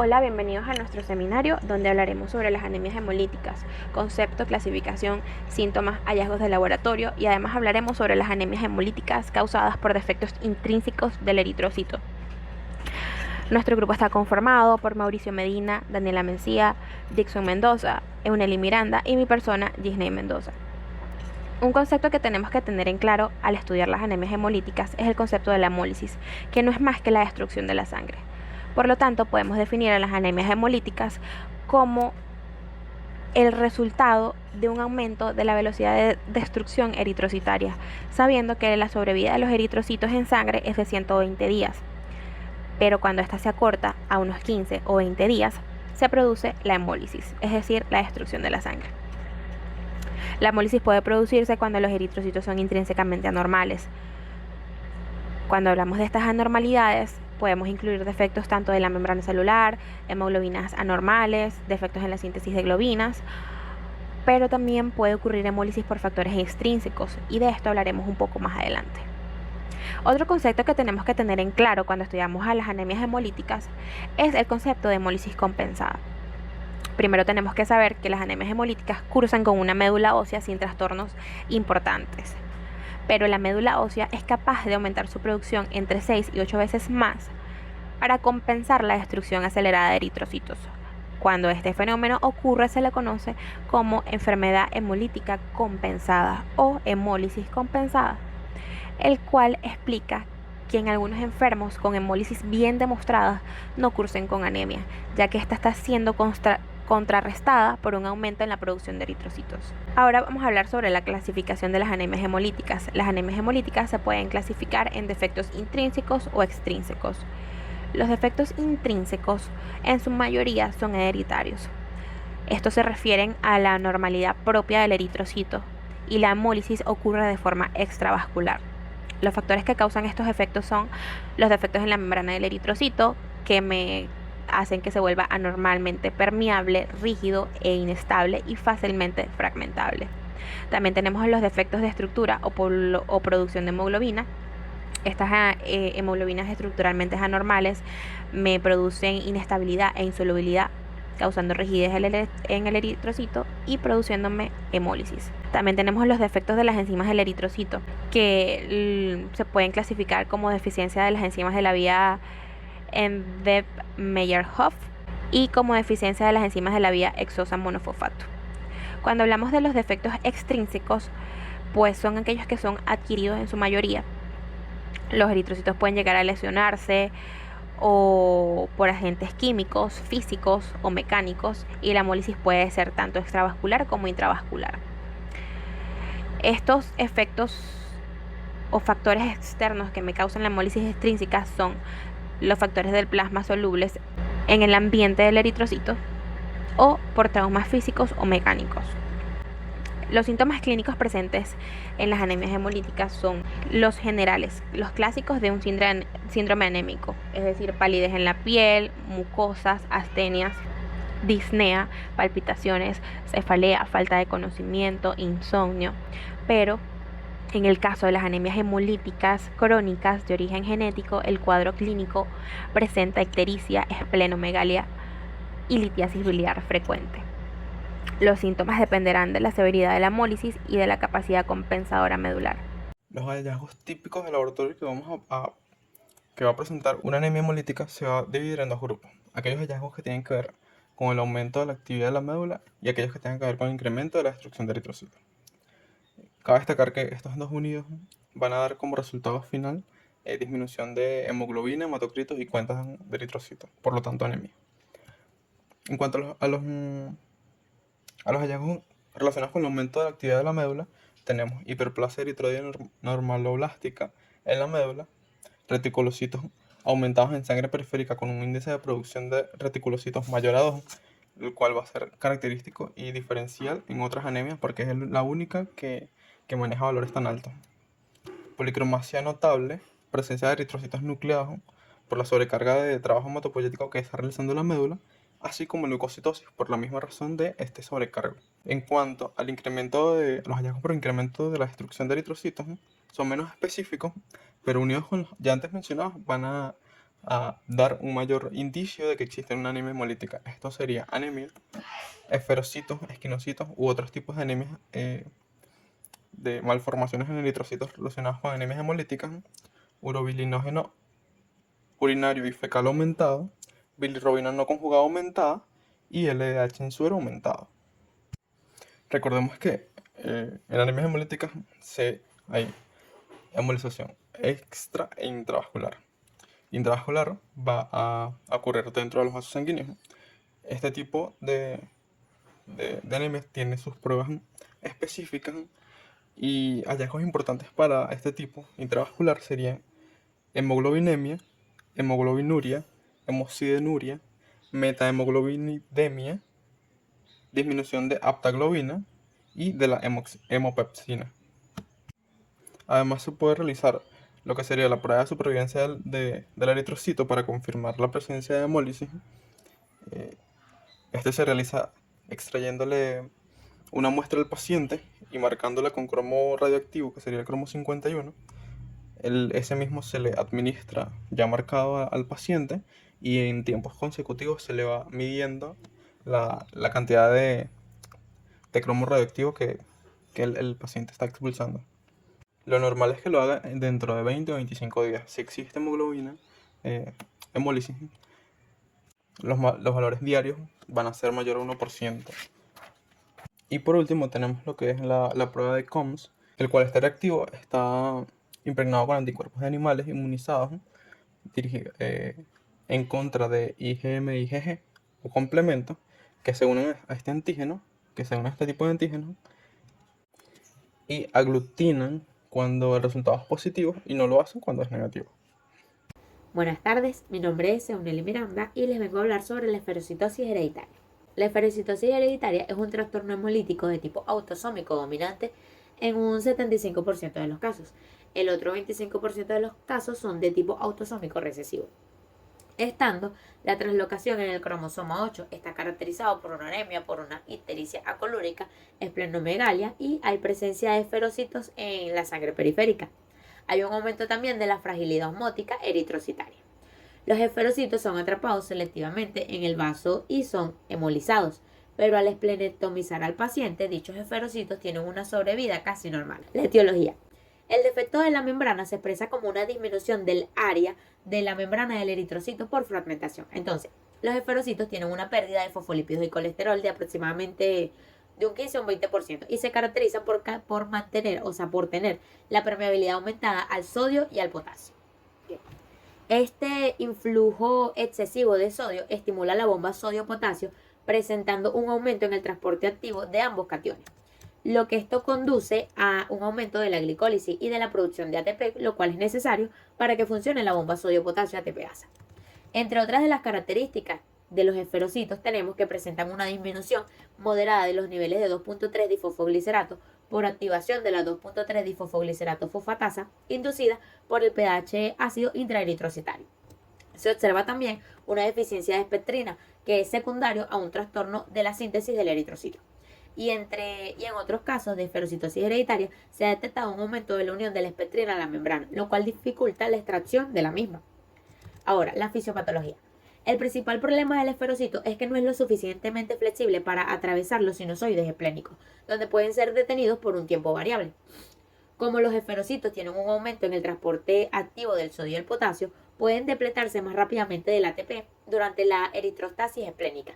Hola, bienvenidos a nuestro seminario donde hablaremos sobre las anemias hemolíticas, concepto, clasificación, síntomas, hallazgos de laboratorio y además hablaremos sobre las anemias hemolíticas causadas por defectos intrínsecos del eritrocito. Nuestro grupo está conformado por Mauricio Medina, Daniela Mencía, Dixon Mendoza, Euneli Miranda y mi persona, Gisney Mendoza. Un concepto que tenemos que tener en claro al estudiar las anemias hemolíticas es el concepto de la hemólisis, que no es más que la destrucción de la sangre. Por lo tanto, podemos definir a las anemias hemolíticas como el resultado de un aumento de la velocidad de destrucción eritrocitaria, sabiendo que la sobrevida de los eritrocitos en sangre es de 120 días. Pero cuando ésta se acorta a unos 15 o 20 días, se produce la hemólisis, es decir, la destrucción de la sangre. La hemólisis puede producirse cuando los eritrocitos son intrínsecamente anormales. Cuando hablamos de estas anormalidades, podemos incluir defectos tanto de la membrana celular, hemoglobinas anormales, defectos en la síntesis de globinas, pero también puede ocurrir hemólisis por factores extrínsecos, y de esto hablaremos un poco más adelante. Otro concepto que tenemos que tener en claro cuando estudiamos a las anemias hemolíticas es el concepto de hemólisis compensada. Primero tenemos que saber que las anemias hemolíticas cursan con una médula ósea sin trastornos importantes, pero la médula ósea es capaz de aumentar su producción entre 6 y 8 veces más para compensar la destrucción acelerada de eritrocitos. Cuando este fenómeno ocurre se le conoce como enfermedad hemolítica compensada o hemólisis compensada, el cual explica que en algunos enfermos con hemólisis bien demostradas no cursen con anemia, ya que esta está siendo contrarrestada por un aumento en la producción de eritrocitos. Ahora vamos a hablar sobre la clasificación de las anemias hemolíticas. Las anemias hemolíticas se pueden clasificar en defectos intrínsecos o extrínsecos. Los defectos intrínsecos en su mayoría son hereditarios. Estos se refieren a la normalidad propia del eritrocito y la hemólisis ocurre de forma extravascular. Los factores que causan estos efectos son los defectos en la membrana del eritrocito, que hacen que se vuelva anormalmente permeable, rígido e inestable y fácilmente fragmentable. También tenemos los defectos de estructura o producción de hemoglobina. Estas hemoglobinas estructuralmente anormales me producen inestabilidad e insolubilidad, causando rigidez en el eritrocito y produciéndome hemólisis. También tenemos los defectos de las enzimas del eritrocito, que se pueden clasificar como deficiencia de las enzimas de la vía Webb-Mayer-Hoff y como deficiencia de las enzimas de la vía hexosa monofosfato. Cuando hablamos de los defectos extrínsecos, pues son aquellos que son adquiridos en su mayoría. Los eritrocitos pueden llegar a lesionarse o por agentes químicos, físicos o mecánicos, y la hemólisis puede ser tanto extravascular como intravascular. Estos efectos o factores externos que me causan la hemólisis extrínseca son los factores del plasma solubles en el ambiente del eritrocito o por traumas físicos o mecánicos. Los síntomas clínicos presentes en las anemias hemolíticas son los generales, los clásicos de un síndrome anémico, es decir, palidez en la piel, mucosas, astenias, disnea, palpitaciones, cefalea, falta de conocimiento, insomnio. Pero en el caso de las anemias hemolíticas crónicas de origen genético, el cuadro clínico presenta ictericia, esplenomegalia y litiasis biliar frecuente. Los síntomas dependerán de la severidad de la hemólisis y de la capacidad compensadora medular. Los hallazgos típicos del laboratorio que va a presentar una anemia hemolítica se va a dividir en dos grupos. Aquellos hallazgos que tienen que ver con el aumento de la actividad de la médula y aquellos que tengan que ver con el incremento de la destrucción de eritrocitos. Cabe destacar que estos dos unidos van a dar como resultado final disminución de hemoglobina, hematocritos y cuentas de eritrocitos, por lo tanto anemia. En cuanto a los hallazgos relacionados con el aumento de la actividad de la médula, tenemos hiperplasia eritroide normaloblástica en la médula, reticulocitos aumentados en sangre periférica con un índice de producción de reticulocitos mayor a 2, el cual va a ser característico y diferencial en otras anemias porque es la única que maneja valores tan altos. Policromasia notable, presencia de eritrocitos nucleados por la sobrecarga de trabajo hematopoyético que está realizando la médula, así como leucocitosis por la misma razón de este sobrecargo. En cuanto al incremento de los hallazgos por incremento de la destrucción de eritrocitos, son menos específicos, pero unidos con los ya antes mencionados van a a dar un mayor indicio de que existe una anemia hemolítica. Esto sería anemia, esferocitos, esquinocitos u otros tipos de anemias de malformaciones en eritrocitos relacionadas con anemias hemolíticas, urobilinógeno urinario y fecal aumentado, bilirrubina no conjugada aumentada y LDH en suero aumentado. Recordemos que en anemias hemolíticas hay hemolización extra e intravascular. Intravascular va a ocurrir dentro de los vasos sanguíneos. Este tipo de anemias tiene sus pruebas específicas y hallazgos importantes para este tipo intravascular serían hemoglobinemia, hemoglobinuria, hemocidenuria, metahemoglobinidemia, disminución de aptaglobina y de la hemopepsina. Además se puede realizar lo que sería la prueba de supervivencia del eritrocito para confirmar la presencia de hemólisis. Este se realiza extrayéndole una muestra del paciente y marcándola con cromo radioactivo, que sería el cromo 51. Ese mismo se le administra ya marcado al paciente y en tiempos consecutivos se le va midiendo la cantidad de cromo radioactivo que el paciente está expulsando. Lo normal es que lo haga dentro de 20 o 25 días. Si existe hemoglobina, hemólisis, los valores diarios van a ser mayor a 1%. Y por último tenemos lo que es la prueba de COMS, el cual este reactivo está impregnado con anticuerpos de animales inmunizados en contra de IgM y IgG o complementos que se unen a este antígeno, que se unen a este tipo de antígenos y aglutinan cuando el resultado es positivo y no lo hacen cuando es negativo. Buenas tardes, mi nombre es Euneli Miranda y les vengo a hablar sobre la esferocitosis hereditaria. La esferocitosis hereditaria es un trastorno hemolítico de tipo autosómico dominante en un 75% de los casos. El otro 25% de los casos son de tipo autosómico recesivo. Estando la translocación en el cromosoma 8 está caracterizado por una anemia, por una ictericia acolúrica, esplenomegalia y hay presencia de esferocitos en la sangre periférica. Hay un aumento también de la fragilidad osmótica eritrocitaria. Los esferocitos son atrapados selectivamente en el vaso y son hemolizados, pero al esplenectomizar al paciente, dichos esferocitos tienen una sobrevida casi normal. La etiología. El defecto de la membrana se expresa como una disminución del área de la membrana del eritrocito por fragmentación. Entonces, los esferocitos tienen una pérdida de fosfolípidos y colesterol de aproximadamente de un 15 a un 20% y se caracteriza por tener la permeabilidad aumentada al sodio y al potasio. Este influjo excesivo de sodio estimula la bomba sodio-potasio, presentando un aumento en el transporte activo de ambos cationes, lo que esto conduce a un aumento de la glicólisis y de la producción de ATP, lo cual es necesario para que funcione la bomba sodio-potasio ATPasa. Entre otras de las características de los esferocitos tenemos que presentan una disminución moderada de los niveles de 2.3 difosfoglicerato por activación de la 2.3 difosfoglicerato fosfatasa inducida por el pH ácido intraeritrocitario. Se observa también una deficiencia de espectrina que es secundario a un trastorno de la síntesis del eritrocito. Y en otros casos de esferocitosis hereditaria se ha detectado un aumento de la unión de la espectrina a la membrana, lo cual dificulta la extracción de la misma. Ahora, la fisiopatología. El principal problema del esferocito es que no es lo suficientemente flexible para atravesar los sinusoides esplénicos, donde pueden ser detenidos por un tiempo variable. Como los esferocitos tienen un aumento en el transporte activo del sodio y el potasio, pueden depletarse más rápidamente del ATP durante la eritrostasis esplénica,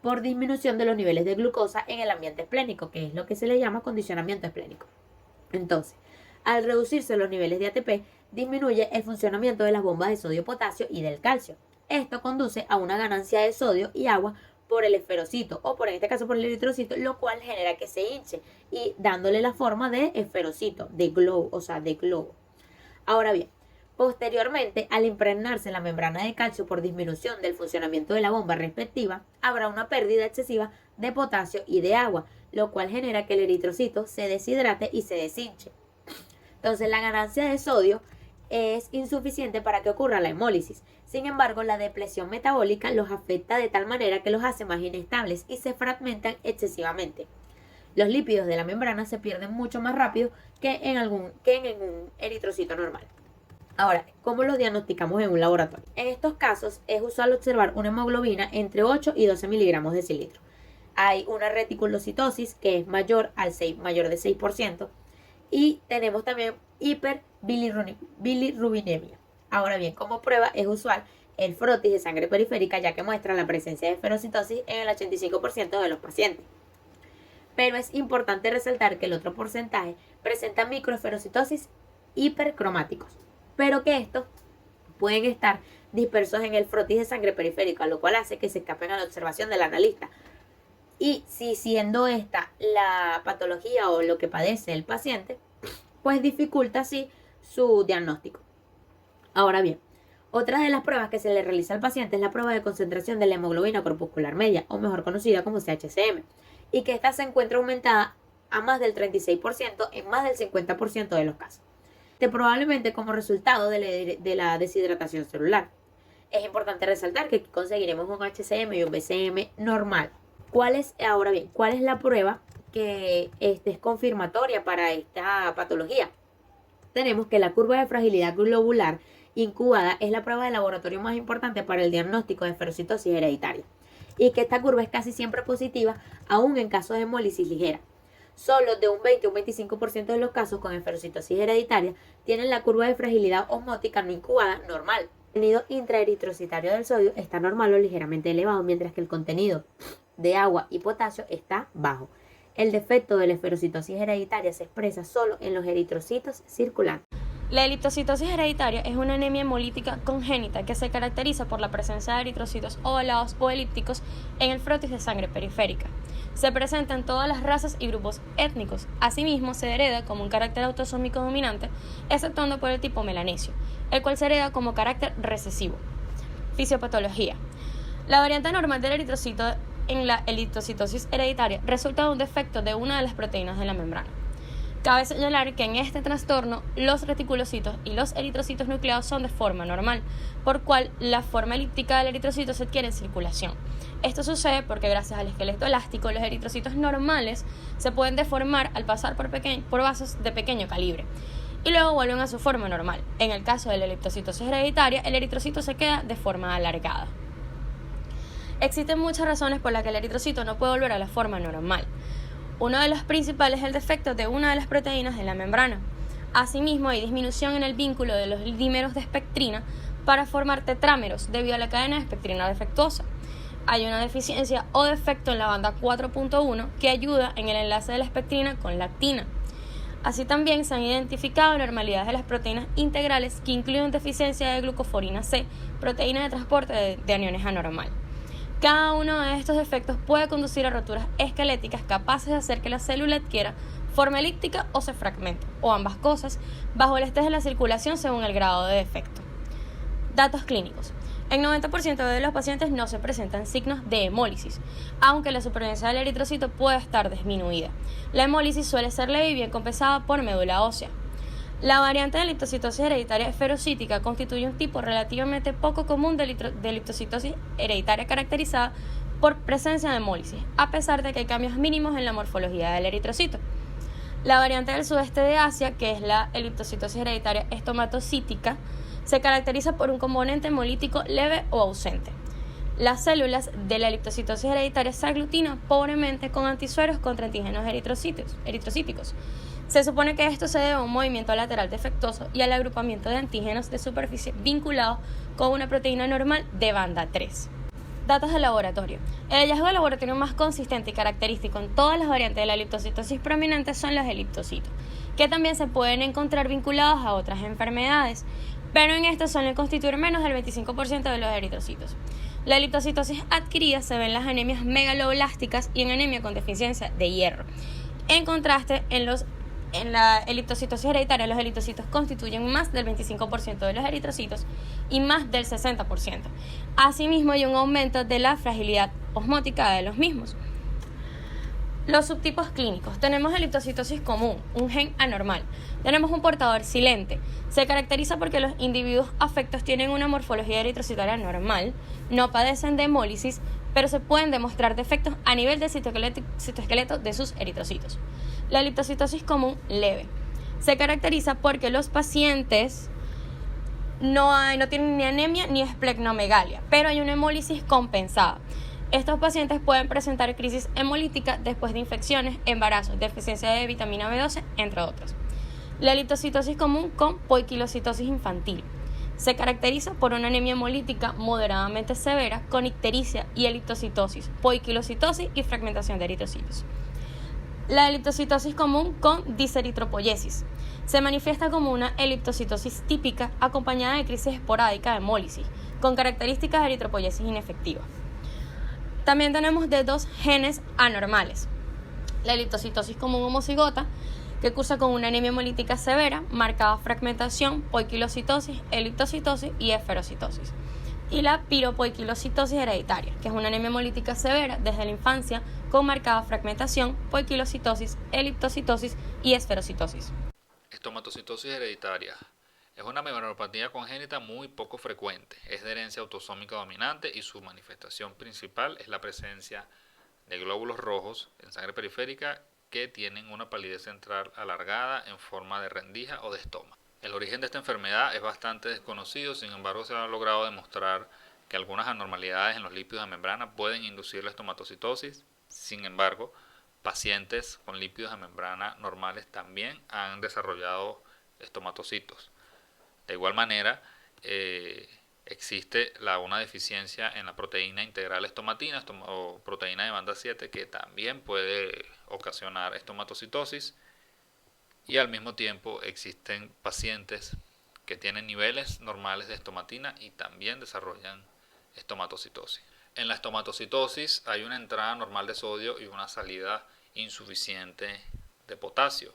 por disminución de los niveles de glucosa en el ambiente esplénico, que es lo que se le llama condicionamiento esplénico. Entonces, al reducirse los niveles de ATP, disminuye el funcionamiento de las bombas de sodio-potasio y del calcio. Esto conduce a una ganancia de sodio y agua por el esferocito o en este caso por el eritrocito, lo cual genera que se hinche y dándole la forma de esferocito, de globo. Ahora bien, posteriormente, al impregnarse la membrana de calcio por disminución del funcionamiento de la bomba respectiva, habrá una pérdida excesiva de potasio y de agua, lo cual genera que el eritrocito se deshidrate y se deshinche. Entonces, la ganancia de sodio es insuficiente para que ocurra la hemólisis. Sin embargo, la depresión metabólica los afecta de tal manera que los hace más inestables y se fragmentan excesivamente. Los lípidos de la membrana se pierden mucho más rápido que en un eritrocito normal. Ahora, ¿cómo lo diagnosticamos en un laboratorio? En estos casos es usual observar una hemoglobina entre 8 y 12 miligramos de cilindro. Hay una reticulocitosis que es mayor de 6%, y tenemos también hiperbilirrubinemia. Ahora bien, como prueba es usual el frotis de sangre periférica, ya que muestra la presencia de esferocitosis en el 85% de los pacientes. Pero es importante resaltar que el otro porcentaje presenta microesferocitosis hipercromáticos, pero que estos pueden estar dispersos en el frotis de sangre periférica, lo cual hace que se escapen a la observación del analista. Y si siendo esta la patología o lo que padece el paciente, pues dificulta así su diagnóstico. Ahora bien, otra de las pruebas que se le realiza al paciente es la prueba de concentración de la hemoglobina corpuscular media, o mejor conocida como CHCM, y que esta se encuentra aumentada a más del 36% en más del 50% de los casos, probablemente como resultado de la deshidratación celular. Es importante resaltar que conseguiremos un HCM y un BCM normal. ¿Cuál es la prueba que es confirmatoria para esta patología? Tenemos que la curva de fragilidad globular incubada es la prueba de laboratorio más importante para el diagnóstico de esferocitosis hereditaria, y que esta curva es casi siempre positiva, aún en casos de hemólisis ligera. Solo de un 20 o un 25% de los casos con esferocitosis hereditaria tienen la curva de fragilidad osmótica no incubada normal. El contenido intraeritrocitario del sodio está normal o ligeramente elevado, mientras que el contenido de agua y potasio está bajo. El defecto de la esferocitosis hereditaria se expresa solo en los eritrocitos circulantes. La eritrocitosis hereditaria es una anemia hemolítica congénita que se caracteriza por la presencia de eritrocitos ovalados o elípticos en el frotis de sangre periférica. Se presenta en todas las razas y grupos étnicos. Asimismo, se hereda como un carácter autosómico dominante, exceptuando por el tipo melanesio, el cual se hereda como carácter recesivo. Fisiopatología. La variante normal del eritrocito en la eritrocitosis hereditaria resulta de un defecto de una de las proteínas de la membrana. Cabe señalar que en este trastorno los reticulocitos y los eritrocitos nucleados son de forma normal, por cual la forma elíptica del eritrocito se adquiere en circulación. Esto sucede porque gracias al esqueleto elástico los eritrocitos normales se pueden deformar al pasar por vasos de pequeño calibre y luego vuelven a su forma normal. En el caso de la eritrocitosis hereditaria, el eritrocito se queda de forma alargada. Existen muchas razones por las que el eritrocito no puede volver a la forma normal. Uno de los principales es el defecto de una de las proteínas de la membrana. Asimismo, hay disminución en el vínculo de los dímeros de espectrina para formar tetrámeros debido a la cadena de espectrina defectuosa. Hay una deficiencia o defecto en la banda 4.1 que ayuda en el enlace de la espectrina con la actina. Así también se han identificado anormalidades de las proteínas integrales que incluyen deficiencia de glucoforina C, proteína de transporte de aniones anormal. Cada uno de estos defectos puede conducir a roturas esqueléticas capaces de hacer que la célula adquiera forma elíptica o se fragmente, o ambas cosas, bajo el estrés de la circulación según el grado de defecto. Datos clínicos. En 90% de los pacientes no se presentan signos de hemólisis, aunque la supervivencia del eritrocito puede estar disminuida. La hemólisis suele ser leve y bien compensada por médula ósea. La variante de liptocitosis hereditaria esferocítica constituye un tipo relativamente poco común de liptocitosis hereditaria caracterizada por presencia de hemólisis, a pesar de que hay cambios mínimos en la morfología del eritrocito. La variante del sudeste de Asia, que es la liptocitosis hereditaria estomatocítica, se caracteriza por un componente hemolítico leve o ausente. Las células de la liptocitosis hereditaria se aglutinan pobremente con antisueros contra antígenos eritrocíticos. Se supone que esto se debe a un movimiento lateral defectuoso y al agrupamiento de antígenos de superficie vinculados con una proteína normal de banda 3. Datos de laboratorio. El hallazgo de laboratorio más consistente y característico en todas las variantes de la liptocitosis prominentes son los eliptocitos, que también se pueden encontrar vinculados a otras enfermedades, pero en estos suelen constituir menos del 25% de los eritrocitos. La eliptocitosis adquirida se ve en las anemias megaloblásticas y en anemia con deficiencia de hierro. En contraste, en la eliptocitosis hereditaria, los eritrocitos constituyen más del 25% de los eritrocitos y más del 60%. Asimismo, hay un aumento de la fragilidad osmótica de los mismos. Los subtipos clínicos. Tenemos eliptocitosis común, un gen anormal. Tenemos un portador silente. Se caracteriza porque los individuos afectos tienen una morfología eritrocitaria normal, no padecen de hemólisis, pero se pueden demostrar defectos a nivel del citoesqueleto de sus eritrocitos. La liptocitosis común leve se caracteriza porque los pacientes no tienen ni anemia ni esplenomegalia, pero hay una hemólisis compensada. Estos pacientes pueden presentar crisis hemolítica después de infecciones, embarazos, deficiencia de vitamina B12, entre otros. La eritrocitosis común con poiquilocitosis infantil se caracteriza por una anemia hemolítica moderadamente severa con ictericia y eritrocitosis, poiquilocitosis y fragmentación de eritrocitos. La eritrocitosis común con diseritropoiesis se manifiesta como una eritrocitosis típica acompañada de crisis esporádica de hemólisis, con características de eritropoiesis inefectiva. También tenemos de dos genes anormales: la eritrocitosis común homocigota, que cursa con una anemia hemolítica severa, marcada fragmentación, poiquilocitosis, eritrocitosis y esferocitosis. Y la piropoiquilocitosis hereditaria, que es una anemia hemolítica severa desde la infancia, con marcada fragmentación, poiquilocitosis, eritrocitosis y esferocitosis. Estomatocitosis hereditaria es una membranopatía congénita muy poco frecuente, es de herencia autosómica dominante y su manifestación principal es la presencia de glóbulos rojos en sangre periférica que tienen una palidez central alargada en forma de rendija o de estoma. El origen de esta enfermedad es bastante desconocido, sin embargo se ha logrado demostrar que algunas anormalidades en los lípidos de membrana pueden inducir la estomatocitosis. Sin embargo, pacientes con lípidos de membrana normales también han desarrollado estomatocitos. De igual manera, existe una deficiencia en la proteína integral estomatina o proteína de banda 7 que también puede ocasionar estomatocitosis, y al mismo tiempo existen pacientes que tienen niveles normales de estomatina y también desarrollan estomatocitosis. En la estomatocitosis hay una entrada normal de sodio y una salida insuficiente de potasio.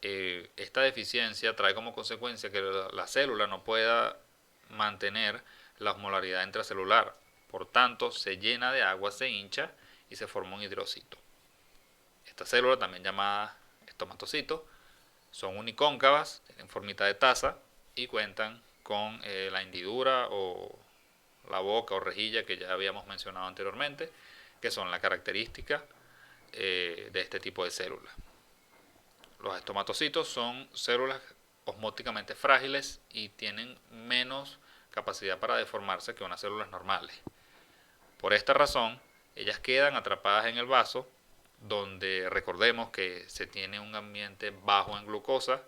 Esta deficiencia trae como consecuencia que la célula no pueda mantener la osmolaridad intracelular, por tanto se llena de agua, se hincha y se forma un hidrocito. Esta célula, también llamada estomatocito, son unicóncavas, tienen formita de taza y cuentan con la hendidura o la boca o rejilla que ya habíamos mencionado anteriormente, que son la característica de este tipo de células. Los estomatocitos son células osmóticamente frágiles y tienen menos capacidad para deformarse que unas células normales. Por esta razón, ellas quedan atrapadas en el vaso, donde recordemos que se tiene un ambiente bajo en glucosa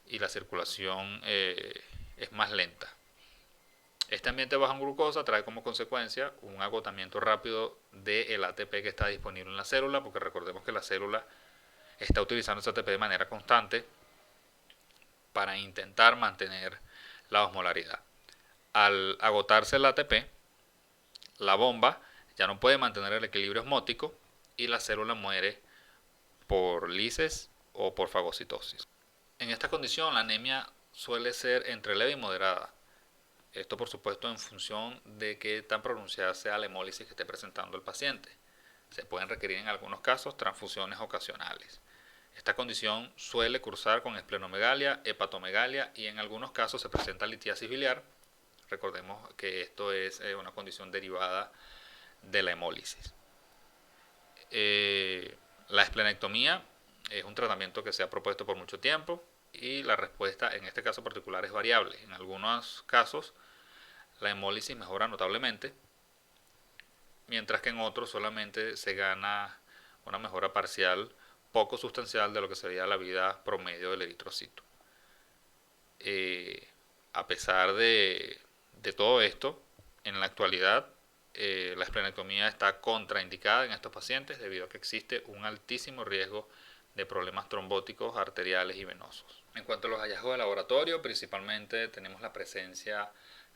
y la circulación es más lenta. Este ambiente bajo en glucosa trae como consecuencia un agotamiento rápido del ATP que está disponible en la célula, porque recordemos que la célula está utilizando ese ATP de manera constante para intentar mantener la osmolaridad. Al agotarse el ATP, la bomba ya no puede mantener el equilibrio osmótico y la célula muere por lisis o por fagocitosis. En esta condición la anemia suele ser entre leve y moderada. Esto por supuesto en función de qué tan pronunciada sea la hemólisis que esté presentando el paciente. Se pueden requerir en algunos casos transfusiones ocasionales. Esta condición suele cursar con esplenomegalia, hepatomegalia y en algunos casos se presenta litiasis biliar. Recordemos que esto es una condición derivada de la hemólisis. La esplenectomía es un tratamiento que se ha propuesto por mucho tiempo y la respuesta en este caso particular es variable. En algunos casos la hemólisis mejora notablemente, mientras que en otros solamente se gana una mejora parcial poco sustancial de lo que sería la vida promedio del eritrocito. A pesar de todo esto, en la actualidad la esplenectomía está contraindicada en estos pacientes debido a que existe un altísimo riesgo de problemas trombóticos, arteriales y venosos. En cuanto a los hallazgos de laboratorio, principalmente tenemos la presencia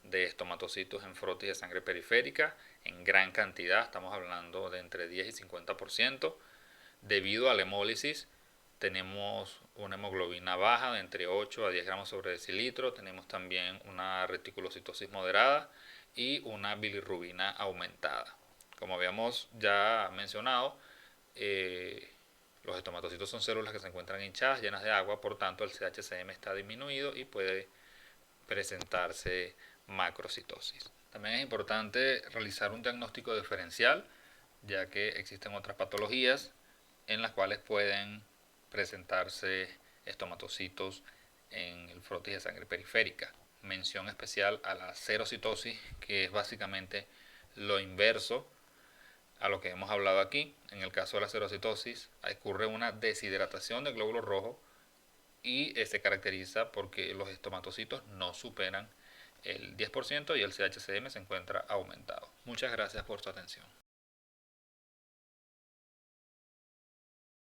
de estomatocitos en frotis de sangre periférica en gran cantidad, estamos hablando de entre 10 y 50%. Debido a la hemólisis tenemos una hemoglobina baja de entre 8 a 10 gramos sobre decilitro, tenemos también una reticulocitosis moderada y una bilirrubina aumentada. Como habíamos ya mencionado, los estomatocitos son células que se encuentran hinchadas, llenas de agua, por tanto el CHCM está disminuido y puede presentarse macrocitosis. También es importante realizar un diagnóstico diferencial, ya que existen otras patologías en las cuales pueden presentarse estomatocitos en el frotis de sangre periférica. mención especial a la serocitosis, que es básicamente lo inverso a lo que hemos hablado aquí. En el caso de la serocitosis ocurre una deshidratación del glóbulo rojo y se caracteriza porque los estomatocitos no superan el 10% y el CHCM se encuentra aumentado. Muchas gracias por su atención.